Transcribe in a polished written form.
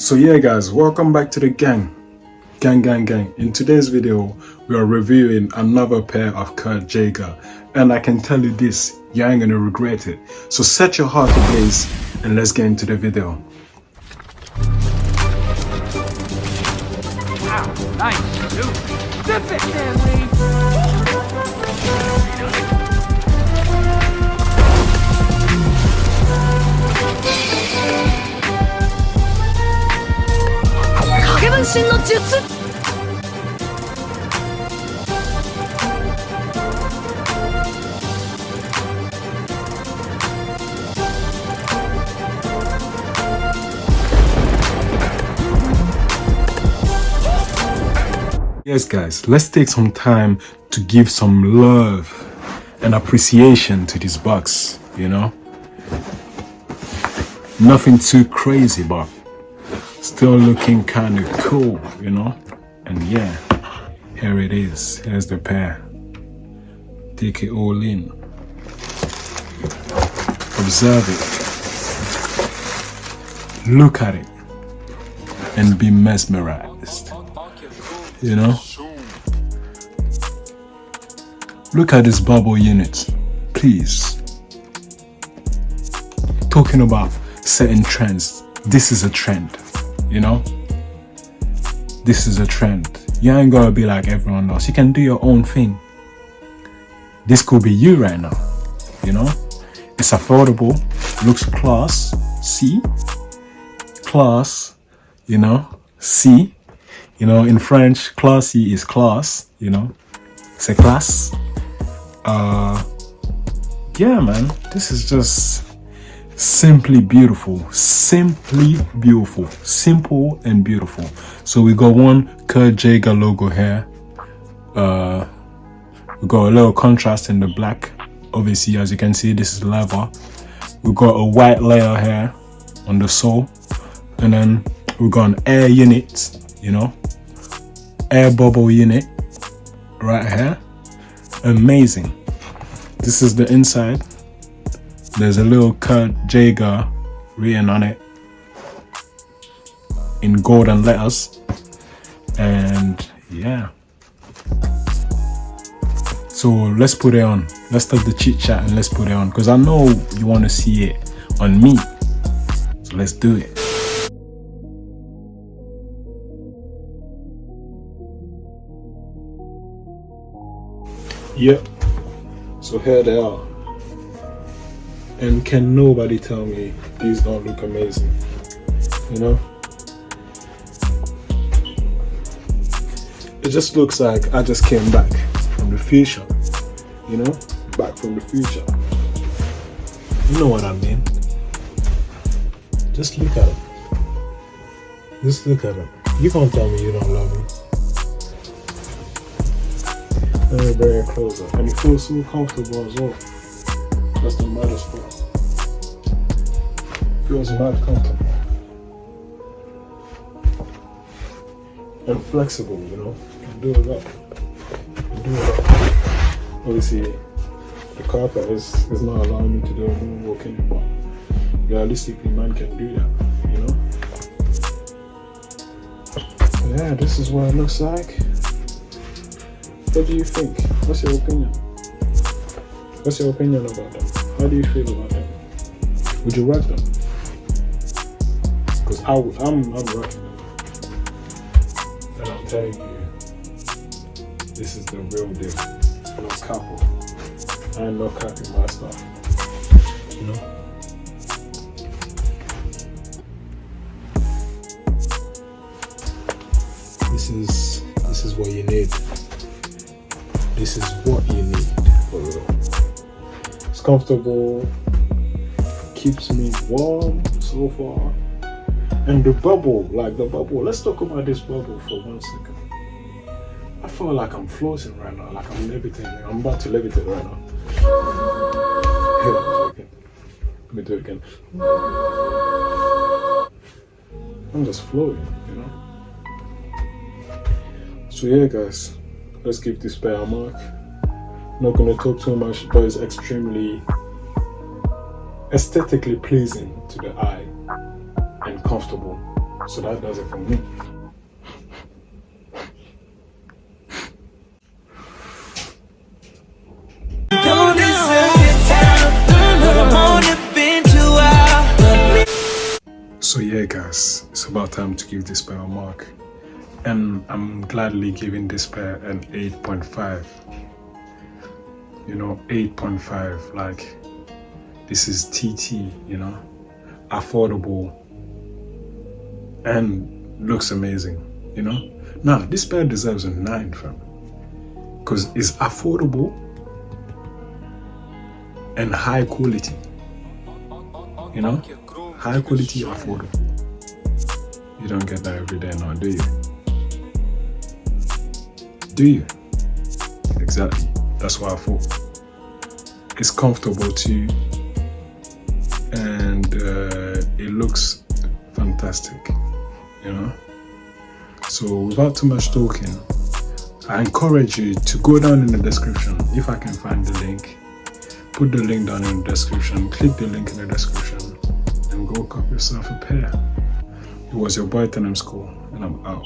So yeah guys, welcome back to the gang. In today's video, we are reviewing another pair of Kurt Geiger, and I can tell you this, you ain't gonna regret it. So set your heart ablaze and let's get into the video. Wow, nice, dude. Zip it, Stanley. Yes guys, let's take some time to give some love and appreciation to this box, you know. Nothing too crazy, but still looking kind of cool, you know. And yeah, here it is. Here's the pair. Take it all in. Observe it. Look at it. And be mesmerized. You know? Look at this bubble unit. Please. Talking about setting trends. This is a trend. You know, this is a trend. You ain't gotta be like everyone else. You can do your own thing. This could be you right now. You know, it's affordable, looks class. See, class. You know, see. You know, in French, classy is class. You know, c'est classe. Yeah, man. This is just simply beautiful, simple and beautiful. So we got one Kurt Geiger logo here. We got a little contrast in the black. Obviously, as you can see, this is leather. We got a white layer here on the sole, and then we got an air unit, you know, air bubble unit right here. Amazing. This is the inside. There's a little Kurt Geiger written on it in golden letters, and yeah. So let's put it on. Let's stop the chit chat and let's put it on, because I know you want to see it on me. So let's do it. Yep. So here they are. And can nobody tell me these don't look amazing, you know? It just looks like I just came back from the future, you know? Back from the future. You know what I mean? Just look at them. Just look at them. You can't tell me you don't love them. Let me bring it closer. And it feels so comfortable as well. That's the maddest part. Feels mad comfortable and flexible, you know. You can do it up. Obviously, the carpet is not allowing me to do a moonwalking, but realistically, man can do that, you know. But yeah, this is what it looks like. What do you think? What's your opinion? What's your opinion about them? How do you feel about them? Would you rock them? Because I'm rocking them. And I'm telling you, this is the real deal. No couple. I ain't no capping my stuff. You know? This is what you need. This is what you need for real. It's comfortable, keeps me warm so far. And the bubble, let's talk about this bubble for 1 second. I feel like I'm floating right now, like I'm levitating. I'm about to levitate right now. Here, let me do it again. I'm just floating, you know? So yeah guys, let's give this pair a mark. Not gonna talk too much, but it's extremely aesthetically pleasing to the eye and comfortable. So that does it for me. So yeah guys, it's about time to give this pair a mark. And I'm gladly giving this pair an 8.5. You know, 8.5, like this is TT, you know, affordable and looks amazing, you know. Now this pair deserves a 9 fam, because it's affordable and high quality, you know, high quality, affordable. You don't get that every day now, do you? Do you? Exactly. That's what I thought. It's comfortable too, and it looks fantastic, you know. So without too much talking, I encourage you to go down in the description, if I can find the link. Put the link down in the description, click the link in the description, and go cop yourself a pair. It was your boy Tenem School, and I'm out.